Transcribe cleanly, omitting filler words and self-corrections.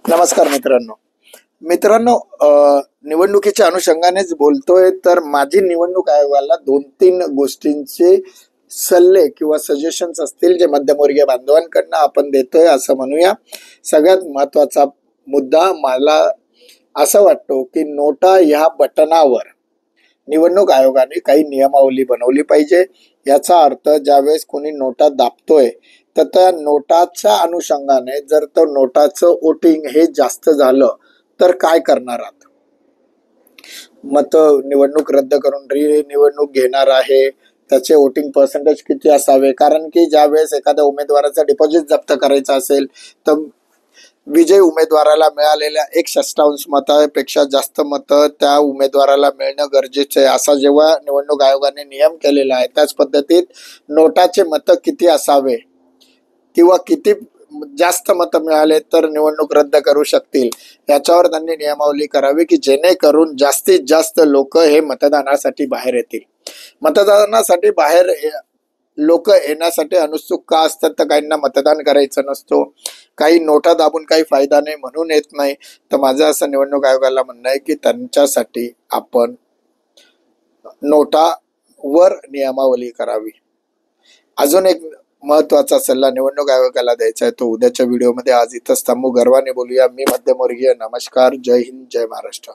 नमस्कार मित्रांनो, निवडणुकीच्या अनुषंगानेच बोलतोय। तर माझी निवडणूक आयोगाला 2-3 गोष्टींचे सल्ले किंवा सजेशन्स असतील जे मध्यमवर्गीय बांधवांकडून आपण देतोय असं म्हणूया। सगळ्यात महत्त्वाचा मुद्दा मला असं वाटतो की नोटा ह्या बटनावर निवडणूक आयोगाने काही नियमावली बनवली पाहिजे। याचा अर्थ ज्यावेळेस कोणी नोटा दाबतोय तर त्या नोटाच्या अनुषंगाने जर तो नोटाचं वोटिंग हे जास्त झालं तर काय करणार आहात? मत निवडणूक रद्द करून निवडणूक घेणार आहे, त्याचे वोटिंग पर्सेंटेज किती असावे? कारण की ज्यावेळेस एखाद्या उमेदवाराचा डिपॉझिट जप्त करायचा असेल तर विजयी उमेदवाराला मिळालेल्या 1/6 मतापेक्षा जास्त मतं त्या उमेदवाराला मिळणं गरजेचं आहे असा जेव्हा निवडणूक आयोगाने नियम केलेला आहे, त्याच पद्धतीत नोटाचे मतं किती असावे किंवा किती जास्त मतं मिळाले तर निवडणूक रद्द करू शकतील याच्यावर त्यांनी नियमावली करावी की जेणेकरून जास्तीत जास्त लोक हे मतदानासाठी बाहेर येतील। मतदानासाठी बाहेर लोक येण्यासाठी अनुत्सुक का असतात? तर काहींना मतदान करायचं नसतो, काही नोटा दाबून काही फायदा नाही म्हणून येत नाही। तर माझं असं निवडणूक आयोगाला म्हणणं आहे की त्यांच्यासाठी आपण नोटावर नियमावली करावी। अजून एक महत्वाचा सल्ला निवडणूक आयोगाला द्यायचा आहे तो उद्याच्या व्हिडिओमध्ये। आज इथंच थांबू, गर्वाने बोलूया। मी मध्यमवर्गीय। नमस्कार, जय हिंद, जय महाराष्ट्र।